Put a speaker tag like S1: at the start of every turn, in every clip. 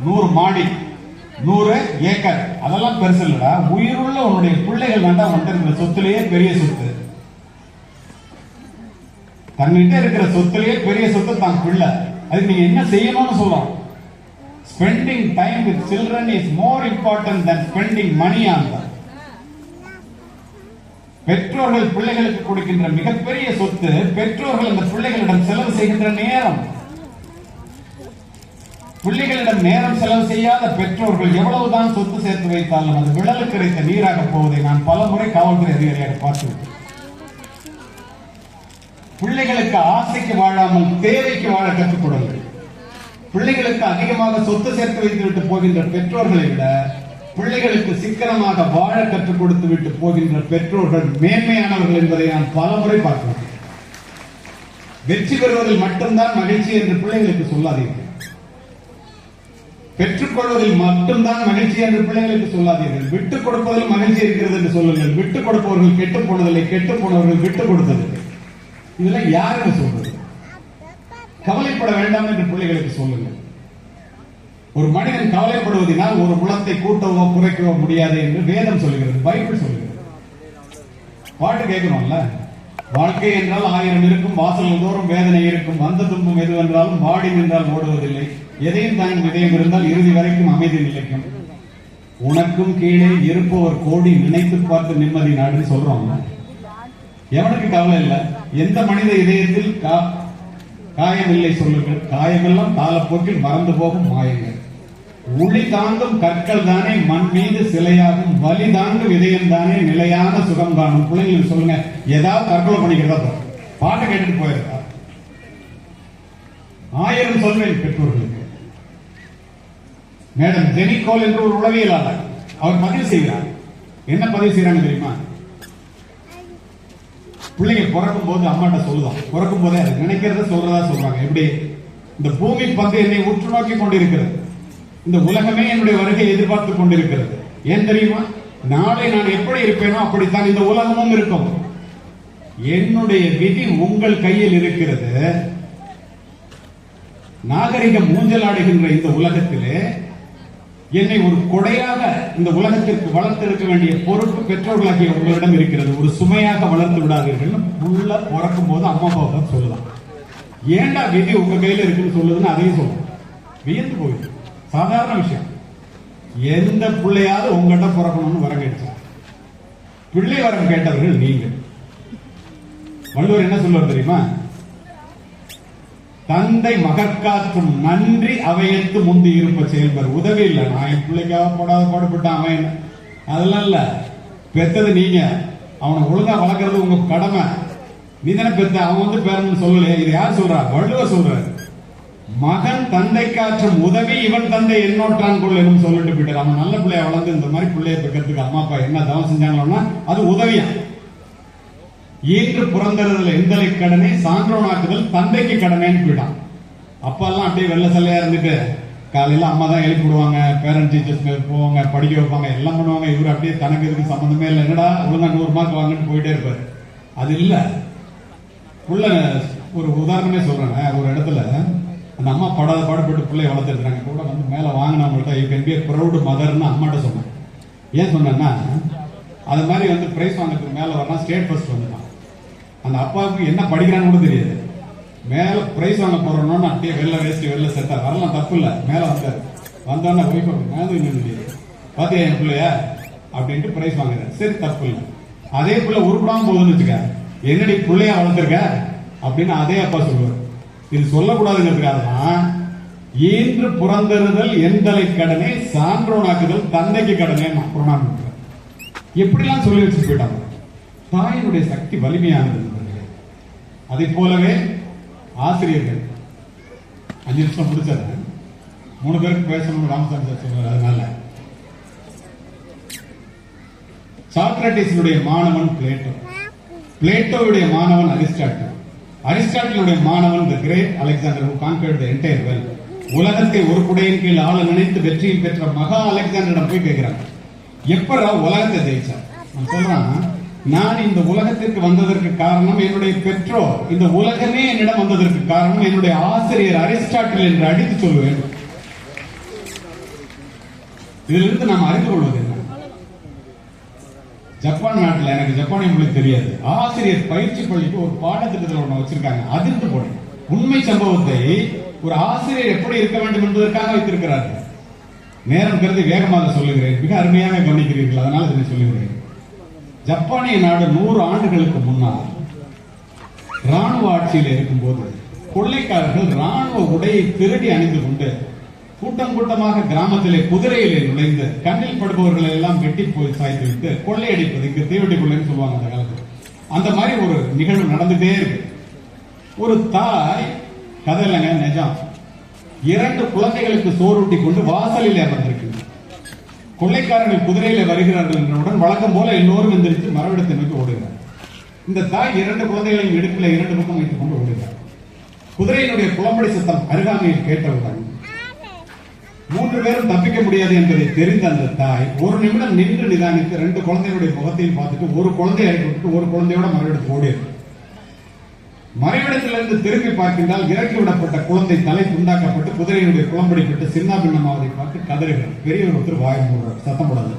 S1: 100 மாடி, 100 ஏக்கர், அதெல்லாம் பெருசு இல்லடா. உயிருள்ள உன்னுடைய பிள்ளைகள் வேண்டாம் உன்கிட்ட இருக்கிற சொத்துலயே பெரிய சொத்து. தன்கிட்ட இருக்கிற சொத்துலயே பெரிய சொத்து தான் பிள்ளை. அதுக்கு நீங்க என்ன செய்யணும்னு சொல்றோம். Spending time with children is more important than spending money on them. பெற்றோர்கள் பிள்ளைகளுக்கு கொடுக்கின்ற மிகப்பெரிய சொத்து பெற்றோர்கள் அந்த பிள்ளைகளிடம் செலவு செய்கின்ற நேரம். பிள்ளைகளிடம் நேரம் செலவு செய்யாத பெற்றோர்கள் எவ்வளவுதான் சொத்து சேர்த்து வைத்தாலும் அது விழலுக்கு கிடைத்த நீராக போவதை நான் பல முறை காவல்துறை அதிகாரியாக பார்த்துவிட்டேன். பிள்ளைகளுக்கு ஆசைக்கு வாழாமல் தேவைக்கு வாழ கற்றுக் கொடுங்கள். பிள்ளைகளுக்கு அதிகமாக சொத்து சேர்த்து வைத்துவிட்டு போகின்ற பெற்றோர்களை விட பிள்ளைகளுக்கு சிக்கனமாக வாழ கற்றுக் கொடுத்து விட்டு போகின்ற பெற்றோர்கள் மேன்மையானவர்கள் என்பதை நான் பல முறை பார்க்கிறேன். வெற்றி பெறுவதில் மட்டும்தான் மகிழ்ச்சி என்று பிள்ளைகளுக்கு சொல்லாதீர்கள். பெற்றுக்கொள்வதில் மட்டும்தான் மகிழ்ச்சி என்று பிள்ளைகளுக்கு சொல்லாதீர்கள். விட்டுக் கொடுப்பதில் மகிழ்ச்சி இருக்கிறது என்று சொல்லுங்கள். விட்டுக் கொடுப்பவர்கள் கெட்டு போனதில்லை, கெட்டு போனவர்கள் விட்டுக் கொடுத்ததில்லை. இதெல்லாம் யாருன்னு சொல்றது? கவலைப்பட வேண்டாம் என்று பிள்ளைகளுக்கு சொல்லுங்கள். ஒரு மனிதன் கவலைப்படுவதனால் ஒரு குலத்தை கூட்டவோ குறைக்கவோ முடியாது என்று வேதம் சொல்லுகிறது, பைபிள் சொல்லுகிறது. பாட்டு கேட்கணும்ல. வாழ்க்கை என்றால் 1000 இருக்கும், வாசல் தோறும் வேதனை இருக்கும், வந்த துன்பம் எதுவென்றாலும் வாடி நின்றால் ஓடுவதில்லை, எதையும் தாங்கும் இதயம் இருந்தால் இறுதி வரைக்கும் அமைதி நிலைக்கும், உனக்கும் கீழே இருப்பவர் கோடி நினைத்து பார்த்து நிம்மதி நாடுன்னு சொல்றோம். எவனுக்கு கவலை இல்லை? எந்த மனித இதயத்தில் காயமில்லை சொல்லுங்கள். காயமெல்லாம் காலப்போக்கில் மறந்து போகும் மாயங்கள். ஒளி தாங்கும் கற்கள் தானே மண் மீது சிலையாகும், வலி தாங்கும் இதயம் தானே நிலையான சுகம் காணும். பிள்ளைங்களுக்கு சொல்லுங்க, ஏதாவது தற்கொலை பண்ணிக்கிறதா பாட்டு கேட்டுட்டு போயிருக்கா? 1000 சொல்வேன் பெற்றோர்களுக்கு. மேடம் ஜெனிகோல் என்று ஒரு உளவியலாளர், அவர் பதிவு செய்கிறார். என்ன பதிவு செய்யறாங்க தெரியுமா? பிள்ளைங்க பிறக்கும் போது அம்மாட்ட சொல்லுதான், பிறக்கும் போதே அதை நினைக்கிறத சொல்றதா சொல்றாங்க. எப்படி? இந்த பூமி பந்து என்னை உற்று நோக்கி கொண்டிருக்கிறது, இந்த உலகமே என்னுடைய வருகை எதிர்பார்த்து கொண்டிருக்கிறது. ஏன் தெரியுமா? நாளை நான் எப்படி இருப்பேனோ அப்படித்தான் இந்த உலகமும் இருக்கும். என்னுடைய விதி உங்கள் கையில் இருக்கிறது. நாகரிகம் ஊஞ்சலாடுகின்ற இந்த உலகத்திலே என்னை ஒரு கொடையாக இந்த உலகத்திற்கு வளர்த்திருக்க வேண்டிய பொறுப்பு பெற்றோர்களாகிய உங்களிடம் இருக்கிறது. ஒரு சுமையாக வளர்த்து விடாதீர்கள். உள்ள பிறக்கும் போது அம்மா அப்பா சொல்லலாம். ஏண்டா விதி உங்க கையில இருக்குன்னு சொல்லுதுன்னு அதையும் சொல்லும். வியந்து போயிடுது. சாதாரண விஷயம். எந்த பிள்ளையாவது உங்கள்கிட்ட பிறக்கணும்னு வரம் கேட்டு பிள்ளை வரம் கேட்டவர்கள் நீங்க. வள்ளுவர் என்ன சொல்லுவார் தெரியுமா? தந்தை மகற்காற்றும் நன்றி அவையத்து முந்தி இருப்ப செயல்பர். உதவி இல்லை, நான் என் பிள்ளைக்காக போடாத பாடுபட்டான் அவன், அதெல்லாம் இல்ல. பெத்தது நீங்க, அவனை ஒழுங்கா வளர்க்கறது உங்க கடமை. நீ தானே பெத்த, அவன் பேரன்னு சொல்லலையே. இது யார் சொல்றா? வள்ளுவர் சொல்றாரு. மகன் தந்தை காற்றும் உதவி இவன் தந்தை என்னோட்டான் கொள் என்று சொல்லிட்டு போயிட்டார். அவன் நல்ல பிள்ளைய வளர்ந்து இந்த மாதிரி பிள்ளைய பெக்கிறதுக்கு அம்மா அப்பா என்ன தவம் செஞ்சாங்களோன்னா அது உதவியா. ஈன்று புறந்தறுதல் எந்தலை கடனை சான்றோனாக்குதல் தந்தைக்கு கடமைன்னு போயிட்டான். அப்பா எல்லாம் அப்படியே வெள்ள சல்லையா இருந்துட்டு காலையில அம்மா தான் எழுப்பி விடுவாங்க, பேரண்ட் டீச்சர்ஸ் போவாங்க, படிக்க வைப்பாங்க, எல்லாம் பண்ணுவாங்க. இவரு அப்படியே தனக்கு இதுக்கு சம்பந்தமே இல்லை, என்னடா ஒழுங்கா 100 மார்க் வாங்கிட்டு போயிட்டே இருப்பாரு. அது இல்ல. புள்ள ஒரு உதாரணமே சொல்றேன். ஒரு இடத்துல அந்த அம்மா படாத பாடுபட்டு பிள்ளைய வளர்த்துருக்காங்க. கூட வந்து மேல வாங்கினவங்கள்ட்ட you can be a proud motherன்னு அம்மாட்ட சொன்னேன். ஏன் சொன்னேன்னா, அது மாதிரி வந்து பிரைஸ் வாங்கிறதுக்கு மேல வரலாம், ஸ்டேட் ஃபர்ஸ்ட் வந்துட்டான். அந்த அப்பாவுக்கு என்ன படிக்கிறான்னு கூட தெரியாது. மேல பிரைஸ் வாங்க போறோம்னு அப்படியே வெள்ள வேஸ்ட் வெள்ள செட்டா வரலாம், தப்பு இல்ல. மேல வந்தாரு. வந்தோன்னா ஒய்ஃப் மேல தெரியாது, பாத்தியா என் பிள்ளைய அப்படின்ட்டு பிரைஸ் வாங்குறாரு. சரி, தப்பு இல்லை. அதே பிள்ளை உருப்படாம போகுதுன்னு வச்சுக்க, என்னடி பிள்ளையா வளர்த்துருக்க அப்படின்னு அதே அப்பா சொல்லுவார். இது சொல்லக்கூடாதுங்கிறதுக்காக தான் ஈன்று புறந்தறுதல் எந்தலை கடனை சான்றோனாக்குதல் தந்தைக்கு கடனை புறணான் எப்படிலாம் சொல்லி வச்சு போயிட்டாங்க. தாயினுடைய சக்தி வலிமையானது. அதை போலவே ஆசிரியர்கள் 5 நிமிஷம் முடிச்சது 3 பேருக்கு பேசணும் ராமசாமி சார் சொல்றாரு. அதனால சாக்ரட்டிஸுடைய மாணவன் பிளேட்டோ, பிளேட்டோவுடைய மாணவன் அரிஸ்டாட்டில், அரிஸ்டாட்டிலுடைய மாணவன் the great Alexander who conquered the entire world. உலகத்தை ஒரு குடையின் கீழ் ஆள நினைத்து வெற்றியில் பெற்ற மகா அலெக்சாண்டரிடம் போய் கேட்கிறாங்க, எப்படா உலகத்தை ஜெயிச்சார்? நான் சொல்றான், நான் இந்த உலகத்திற்கு வந்ததற்கு காரணம் என்னுடைய பெற்றோர், இந்த உலகமே என்னிடம் வந்ததற்கு காரணம் என்னுடைய ஆசிரியர் அரிஸ்டாட்டில் என்று அடித்து சொல்லுவேன். இதிலிருந்து நாம் அறிந்து கொள்வது என்ன? ஜப்பான் நாட்டில், எனக்கு ஜப்பானிய மொழி தெரியாது, ஆசிரியர் பயிற்சி பள்ளிக்கு ஒரு பாடத்திட்டத்தில் ஒன்று வச்சிருக்காங்க. அதிர்ந்து போனேன். உண்மை சம்பவத்தை ஒரு ஆசிரியர் எப்படி இருக்க வேண்டும் என்பதற்காக வைத்திருக்கிறார்கள். நேரம் கருதி வேகமாக சொல்லுகிறேன், மிக அருமையாக கவனிக்கிறீர்கள், அதனால் இதனை சொல்லுகிறேன். ஜப்பானிய நாடு 100 ஆண்டுகளுக்கு முன்னால் ராணுவ ஆட்சியில் இருக்கும்போது கொள்ளைக்காரர்கள் ராணுவ உடையை திருடி அணிந்து கொண்டு கூட்டம் கூட்டமாக கிராமத்திலே குதிரையிலே நுழைந்து கண்ணில் படுபவர்களை எல்லாம் வெட்டி போய் சாய்த்து விட்டு கொள்ளையடிப்பது, இங்கு தீவெட்டி கொள்ளைன்னு சொல்லுவாங்க அந்த காலத்தில். அந்த மாதிரி ஒரு நிகழ்வு நடந்துட்டே இருக்கு. ஒரு தாய், கதை இல்லைங்க, நிஜம், 2 குழந்தைகளுக்கு சோறுட்டி கொண்டு வாசலில் அமர்ந்திருக்கு. கொள்ளைக்காரர்கள் குதிரையில வருகிறார்கள் என்றவுடன் வழக்கம் போல எல்லோரும் எந்திரிச்சு மரவிடத்தை நோக்கி ஓடுகிறார். இந்த தாய் 2 குழந்தைகளையும் இடுப்பில் 2 பக்கம் வைத்துக் கொண்டு ஓடுகிறார். குதிரையினுடைய குளம்படி சத்தம் அருகாமையில் கேட்டவுடன் 3 பேரும் தப்பிக்க முடியாது என்பதை தெரிந்த அந்த தாய் 1 நிமிடம் நின்று நிதானித்து 2 குழந்தைகளுடைய முகத்தையும் பார்த்துட்டு ஒரு குழந்தையை இறக்கி விட்டு ஒரு குழந்தையோட மரவிடத்துக்கு ஓடியது. மறைவிடத்திலிருந்து திரும்பி பார்க்கின்றால் இறக்கி விடப்பட்ட குழந்தை தலை துண்டாக்கப்பட்டு குதிரையினுடைய குளம்படிப்பட்டு சின்ன பின்னமாவதை பார்த்து கதறுகிறார். பெரியவர் ஒருத்தர் வாய் மூடுறார், சத்தம் போடாது.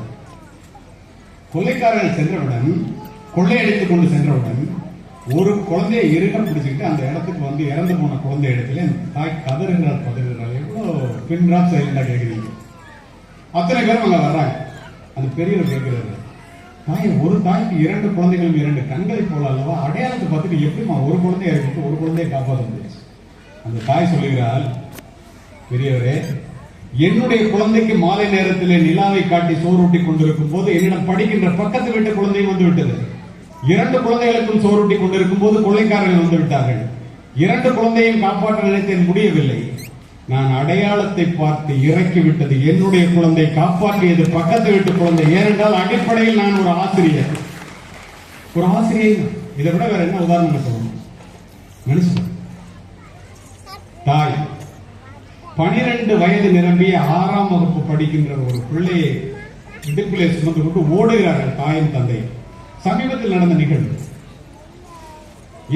S1: கொள்ளைக்காரர்கள் சென்றவுடன், கொள்ளையடித்துக் கொண்டு சென்றவுடன் ஒரு குழந்தையை இறுக பிடிச்சிக்கிட்டு அந்த இடத்துக்கு வந்து இறந்து போன குழந்தை இடத்துல தாய் கதறுகிறார், பதறுகிறார். எவ்வளவு பின்ராப் சைலண்டா கேட்கிறீங்க. அத்தனை பேரும் அங்க வர்றாங்க. அந்த பெரியவர் கேட்கிறாரு, தாய், ஒரு தாய்க்கு 2 குழந்தைகளும் 2 கண்களை போல அல்லவா, அடையாளத்தை பார்த்துட்டு எப்படிமா ஒரு குழந்தைய இறக்கிட்டு ஒரு குழந்தையை காப்பாற்ற முடியும்? அந்த தாய் சொல்லுகிறாள், பெரியவரே, என்னுடைய குழந்தைக்கு மாலை நேரத்திலே நிலாவை காட்டி சோறுட்டி கொண்டிருக்கும் போது என்னிடம் படிக்கின்ற பக்கத்து வீட்டு குழந்தையும் வந்து விட்டது. 2 குழந்தைகளுக்கும் சோறுட்டி கொண்டிருக்கும் போது கொள்ளைக்காரர்கள் வந்து விட்டார்கள். 2 குழந்தையும் காப்பாற்ற நினைத்தேன், முடியவில்லை. நான் அடையாளத்தை பார்த்து இறக்கி விட்டது என்னுடைய குழந்தை, காப்பாற்றியது பக்கத்து வீட்டு குழந்தை. ஏனென்றால் அடிப்படையில் நான் ஒரு ஆசிரியர். ஒரு ஆசிரியர், இதை விட வேற என்ன உதாரணம் சொல்லணும்? மனுஷன் தாய் 12 வயது நிரம்பிய 6ஆம் வகுப்பு படிக்கின்ற ஒரு பிள்ளையை இடுப்பிலே சுமந்து கொண்டு ஓடுகிறார்கள் தாயும் தந்தை. சமீபத்தில் நடந்த நிகழ்வு.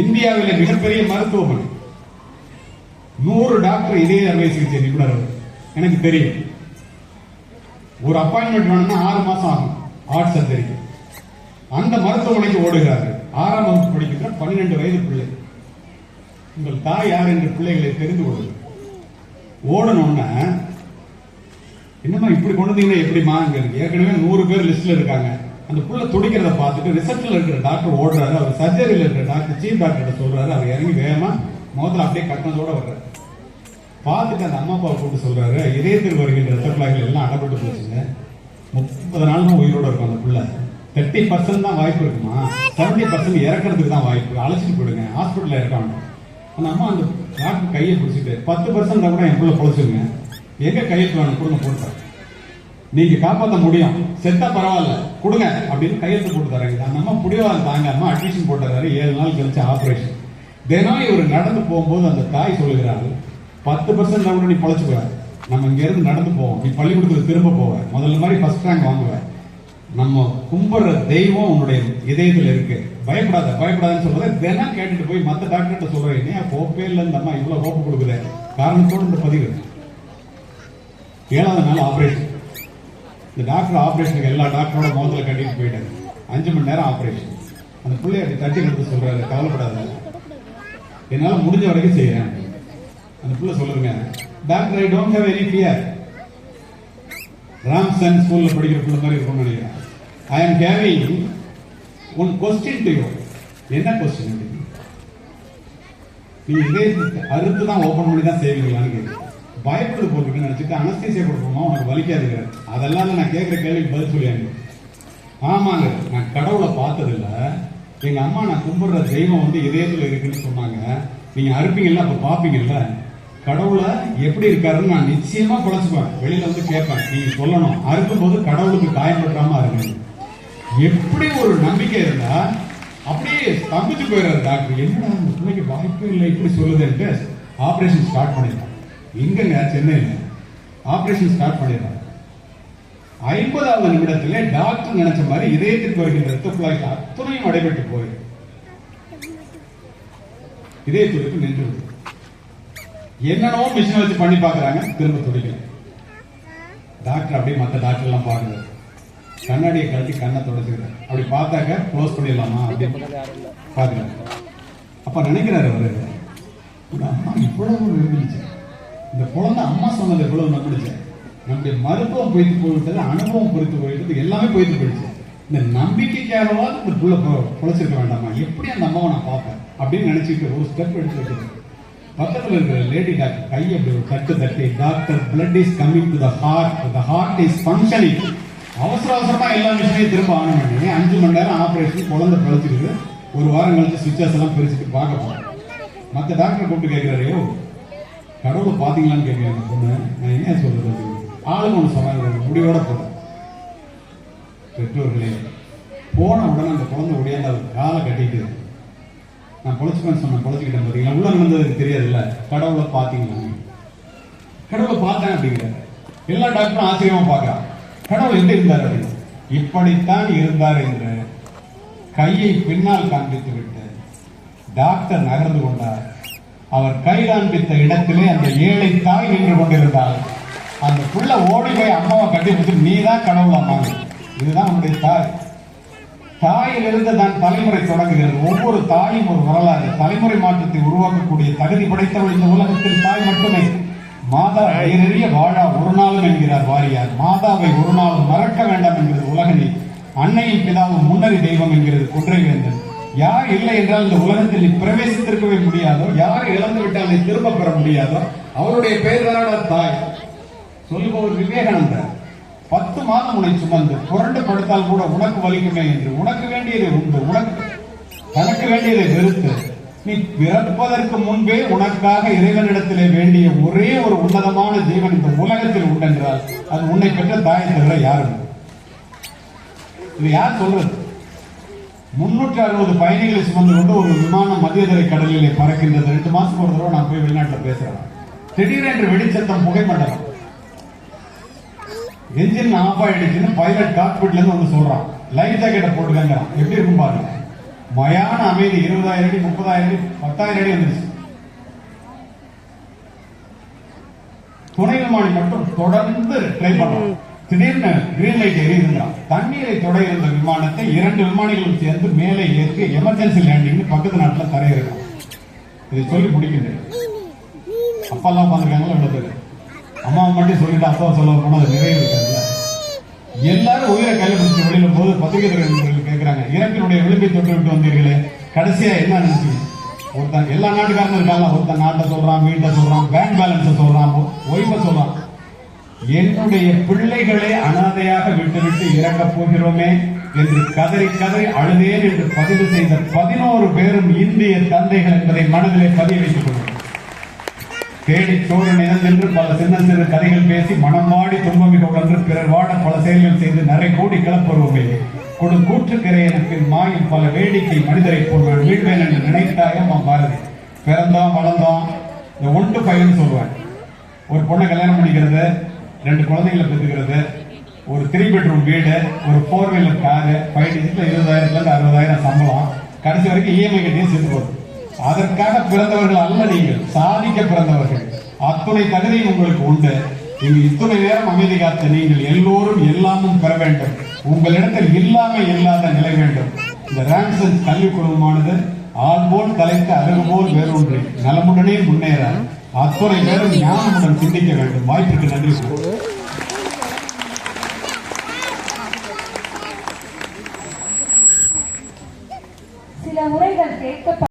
S1: இந்தியாவிலே மிகப்பெரிய மருத்துவமனை, 100 டாக்டர் இதய அறுவை சிகிச்சை நிபுணர். எனக்கு தெரியும், ஒரு அப்பாயின்மெண்ட் வேணும்னா 6 மாசம் ஆகும் ஹார்ட் சர்ஜரி. அந்த மருத்துவமனைக்கு ஓடுகிறார்கள். 6ஆம் வகுப்பு படிக்கின்ற 12 வயது பிள்ளை. உங்கள் தாய் யார் என்று பிள்ளைகளை தெரிந்து கொள்ளுங்கள். ஓடணும்னா என்னமா இப்படி கொண்டு வந்தீங்கன்னா எப்படிமா? ஏற்கனவே 100 பேர் லிஸ்ட்ல இருக்காங்க. அந்த புள்ள துடிக்கிறத பார்த்துட்டு ரிசப்ஷன்ல இருக்கிற டாக்டர் ஓடுறாரு. அவர் சர்ஜரியில் இருக்கிற டாக்டர் சீஃப் டாக்டர் சொல்றாரு. அவர் இறங்கி வேகமா முதல்ல அப்படியே கட்டணத்தோட வர்றாரு. பார்த்துட்டு அந்த அம்மா அப்பாவை கூப்பிட்டு சொல்றாரு, இதயத்தில் வருகின்ற ரத்த குழாய்கள் எல்லாம் அடப்பட்டு போச்சுங்க, 30 நாள் தான் உயிரோட இருக்கும் அந்த புள்ள. 30% தான் வாய்ப்பு இருக்குமா, 70% இறக்கிறதுக்கு தான் வாய்ப்பு, அழைச்சிட்டு போயிடுங்க, ஹாஸ்பிட்டல்ல இருக்காங்க. அந்த அம்மா அந்த டாக்டர் கையை பிடிச்சிட்டு 10% கூட என் புள்ள பொழைச்சிருங்க, எங்க கையெழுத்து வேணும் கொடுங்க, போட்டு நீங்க காப்பாற்ற முடியும், செத்தா பரவாயில்ல கொடுங்க அப்படின்னு கையெழுத்து போட்டு தராங்க. அந்த அம்மா புடிவாதம் தாங்க அம்மா அட்மிஷன் போட்டுறாரு. 7 நாள் கழிச்சு ஆபரேஷன். தினம் இவர் நடந்து போகும்போது அந்த தாய் சொல்லுகிறாரு, 10% கூட நீ பொழைச்சுக்குவ, நம்ம இங்க இருந்து நடந்து போவோம், நீ பள்ளிக்கூடத்துக்கு திரும்ப போவ, முதல்ல மாதிரி ஃபர்ஸ்ட் ரேங்க் வாங்குவ, நம்ம கும்பிடுற தெய்வம் உன்னுடைய இதயத்தில் இருக்கு, பயப்படாத பயப்படாதுன்னு சொல்றத தினம் கேட்டுட்டு போய் மற்ற டாக்டர் சொல்றேன். ஏன் கோப்பே இல்லை இந்த அம்மா இவ்வளவு கோப்பு கொடுக்குற காரணத்தோடு இந்த பதிவு. 7வது நாள் ஆபரேஷன். இந்த டாக்டர் ஆபரேஷனுக்கு எல்லா டாக்டரோட முகத்துல கட்டிட்டு போயிட்டாரு. 5 மணி நேரம் ஆபரேஷன். அந்த பிள்ளைய அப்படி தட்டி கொடுத்து சொல்றாரு, கவலைப்படாத, என்னால முடிஞ்ச வரைக்கும் செய்யறேன். அந்த பிள்ளை சொல்லுங்க, doctor I don't have any fear. ராம்சன் ஸ்கூல்ல படிக்கிற பிள்ளை மாதிரி இருக்கும்னு நினைக்கிறேன். I am having one question to you. என்ன கொஸ்டின்? நீ இதே அறுத்து தான் ஓபன் பண்ணி தான் செய்வீங்களான்னு கேட்கு. பயப்படுது போட்டுருக்குன்னு நினைச்சிட்டு அனஸ்தீசியா கொடுப்போமா உனக்கு வலிக்காதுங்கிற. அதெல்லாம் நான் கேட்கிற கேள்விக்கு பதில் சொல்லியாங்க. ஆமாங்க, நான் கடவுளை பார்த்ததில்ல, எங்க அம்மா நான் கும்பிடுற தெய்வம் வந்து இதயத்துல இருக்குன்னு சொன்னாங்க. நீங்க அறுப்பீங்கல்ல அப்ப பாப்பீங்கல்ல கடவுளை எப்படி இருக்காருன்னு நான் நிச்சயமா குறைச்சுப்பேன். வெளியில வந்து கேட்பேன், நீங்க சொல்லணும் அறுக்கும் போது கடவுளுக்கு காயப்படாம இருக்கு. எப்படி ஒரு நம்பிக்கை இருந்தா அப்படியே ஸ்தம்பிச்சு போயிடாரு டாக்டர். என்னடா இந்த பிள்ளைக்கு வாய்ப்பே இல்லை இப்படி சொல்லுதுன்ட்டு ஆபரேஷன் ஸ்டார்ட் பண்ணிருக்காங்க. இங்கங்க சென்னையில ஆபரேஷன் ஸ்டார்ட் பண்ணிடுறாங்க. 50வது நிமிடத்திலே டாக்டர் நினைச்ச மாதிரி இதயத்திற்கு வருகின்ற ரத்த குழாய்க்கு அத்தனையும் அடைபட்டு போய் இதய துடிப்பு நின்று என்னென்னவோ மிஷினை வச்சு பண்ணி பாக்குறாங்க, திரும்ப துடிக்கல. டாக்டர் அப்படியே மற்ற டாக்டர் எல்லாம் பாக்குறாரு, கண்ணாடியை கழட்டி கண்ணை தொடச்சுக்கிறார். அப்படி பார்த்தாக்க க்ளோஸ் பண்ணிடலாமா அப்படின்னு பாக்குறாரு. அப்ப நினைக்கிறாரு அவரு, இந்த அம்மா இவ்வளவு இருந்துச்சு, இந்த குழந்தை அம்மா சொன்னது எவ்வளவு நம்பிடுச்சு, நம்முடைய மருத்துவம் போயிட்டு போயிட்டது, அனுபவம் பொறுத்து போயிட்டது, எல்லாமே போயிட்டு போயிடுச்சு. இந்த நம்பிக்கைக்காகவாது இந்த புள்ள பொழைச்சிருக்க வேண்டாமா, எப்படி அந்த அம்மாவை நான் பார்ப்பேன் அப்படின்னு நினைச்சிட்டு ஒரு ஸ்டெப் எடுத்து வைக்கிறது. பக்கத்தில் இருக்கிற லேடி டாக்டர் கையை அப்படி ஒரு தட்டி, doctor blood is coming to the heart is functioning. அவசரமா எல்லா விஷயத்தையும் திரும்ப ஆன் பண்ணி 5 மணி நேரம் ஆபரேஷன், குழந்தை பிழைச்சிருக்கு. ஒரு வாரம் கழிச்சு சுவிச்சஸ் எல்லாம் பிரிச்சுட்டு பார்க்க போறேன். மற்ற டாக்டர் கூப்பிட்டு கேட்கிறாரு, கடவுளை பாத்தீங்களான்னு கேட்கிறேன். அந்த பொண்ணு, நான் என்ன சொல்றது, ஆளுங்க ஒன்று சொன்னாங்க, முடிவோட போறேன். பெற்றோர்களே, போன உடனே அந்த குழந்தை உடையாந்து அவர் காலை கட்டிட்டு, நான் பொழைச்சுப்பேன்னு சொன்னேன், பொழைச்சிக்கிட்டேன் பார்த்தீங்களா, உள்ள நடந்ததுக்கு தெரியாதுல்ல, கடவுளை பாத்தீங்களா, கடவுளை பார்த்தேன் அப்படிங்கிற. எல்லா டாக்டரும் ஆச்சரியமா பார்க்கறான், கடவுள் எப்படி இருந்தார் அப்படின்னு. இப்படித்தான் இருந்தார் என்று கையை பின்னால் காண்பித்து விட்டு டாக்டர் நகர்ந்து கொண்டார். அவர் கை காண்பித்த இடத்திலே அந்த ஏழை தாய் நின்று கொண்டிருந்தால் அந்த புள்ள ஓடி போய் அம்மாவை கட்டி கொடுத்து, நீ தான் கடவுள் அம்மா, இதுதான் உன்னுடைய தாய். தாயிலிருந்து தான் தலைமுறை தொடங்குகிறது. ஒவ்வொரு தாயும் ஒரு வரலாறு. தலைமுறை மாற்றத்தை உருவாக்கக்கூடிய தகுதி படைத்தவள் இந்த உலகத்தில் தாய் மட்டுமே. மாதா வயிறறிய வாழா ஒரு நாளும் என்கிறார் வாரியார். மாதாவை ஒரு நாளும் மறக்க வேண்டாம் என்கிறது உலகனி. அன்னையின் பிதாவும் முன்னறி தெய்வம் என்கிறது குன்றைவேந்தன். யார் இல்லை என்றால் இந்த உலகத்தில் நீ பிரவேசித்திருக்கவே முடியாதோ, யார் இழந்து விட்டால் நீ திரும்ப பெற முடியாதோ, அவருடைய பெயர் தான தாய். சொல்லுபவர் விவேகானந்தர். 10 மாதம் உன்னை சுமந்து புரண்டு படுத்தால் கூட உனக்கு வலிக்குமே என்று, உனக்கு வேண்டியதை உண்டு, தனக்கு வேண்டியதை வெறுத்து, நீ பிறப்பதற்கு முன்பே உனக்காக இறைவனிடத்திலே வேண்டிய ஒரே ஒரு உன்னதமான ஜீவன் இந்த உலகத்தில் உண்டென்றால் அது உன்னை பெற்ற தாயை தவிர யாரும். இது யார் சொல்றது? 360 பயணிகளை சுமந்து கொண்டு ஒரு விமானம் மத்தியதரை கடலிலே பறக்கின்றது. 2 மாசத்துக்கு ஒரு தடவை நான் போய் வெளிநாட்டில் பேசுறேன். திடீரென்று வெடிச்சத்தம், புகைமண்டலம், என்ஜின் ஆஃப் ஆயிடுச்சுன்னு பைலட் காக்பிட்ல இருந்து வந்து சொல்றான், லைஃப் ஜாக்கெட்டை போட்டுக்கங்க. எப்படி இருக்கும் பாருங்க, மயான அமைதி. 20,000 அடி, 30,000 அடி, 10,000 அடி வந்துருச்சு. துணை விமானி மட்டும் தொடர்ந்து ட்ரை பண்றான். திடீர்னு கிரீன் லைட் எரியுதுங்கிறான். தண்ணீரை தொட இருந்த விமானத்தை 2 விமானிகளும் சேர்ந்து மேலே ஏற்றி எமர்ஜென்சி லேண்டிங் பக்கத்து நாட்டில் தரையிறக்கும். இதை சொல்லி முடிக்கின்றேன். அப்பா எல்லாம் உட்காந்துருக்காங்களா, இவ்வளவு பேரு. அம்மாவை மட்டும் சொல்லிட்டு அப்பா சொல்ல போனா அது நிறைய இருக்காது. எல்லாரும் உயிரை கையில பிடிச்சி வெளியில போது பத்திரிகை துறை கேட்கிறாங்க, இறப்பினுடைய விளிம்பை தொட்டு விட்டு வந்தீர்களே, கடைசியா என்ன நினைச்சீங்க? ஒருத்தன் எல்லா நாட்டுக்காரனும் இருக்காங்க. ஒருத்தன் நாட்டை சொல்றான், வீட்டை சொல்றான், பேங்க் பேலன்ஸை சொல்றான், ஒய்ஃபை சொல்றான். என்னுடைய பிள்ளைகளே அனாதையாக விட்டுவிட்டு இறக்கப் போகிறோமே என்று கதறி கதறி அழுதேன் என்று பதிவு செய்த 11 பேரும் இந்திய தந்தைகள் என்பதை மனதிலே பதிய வைத்துக் கொள்ளும். தேடி சோறு நிறந்தென்று பல சின்ன சிறு கதைகள் பேசி மனம் வாடி துன்பமிக உழன்று பிறர் வாட பல செயல்கள் செய்து நிறை கூடி கிளப்புருவோமே கொடு கூற்றுக்கிறை எனக்கு மாயும் பல வேடிக்கை மனிதரை போடுவான் வீழ்வேன் என்று நினைத்தாயும் பாரதி. பிறந்தோம் வளர்ந்தோம், இந்த 1 to 5 சொல்லுவான். ஒரு பொண்ணை கல்யாணம் பண்ணிக்கிறது, 2 குழந்தைகளை பெற்றுக்கிறது, ஒரு 3 bedroom வீடு, ஒரு 4 wheeler காரு, 5 digitல 20,000 60,000 சம்பளம், கடைசி வரைக்கும் இஎம்ஐ கட்டியும் சேர்த்து போகுது. அதற்காக பிறந்தவர்கள் அல்ல நீங்கள், சாதிக்க பிறந்தவர்கள். அத்துணை தகுதியும் உங்களுக்கு உண்டு. இங்கு இத்துணை நேரம் அமைதி காத்த நீங்கள் எல்லோரும் எல்லாமும் பெற வேண்டும். உங்களிடத்தில் இல்லாத நிலை வேண்டும். இந்த ராம்சன் கல்வி குழுமமானது ஆள் போல் தலைத்து அருகு போல் வேரூன்றி நலமுடனே முன்னேற அத்துணை பேரும் ஞானமுடன் சிந்திக்க வேண்டும். வாய்ப்புக்கு நன்றி.
S2: சில முறைகள் கேட்க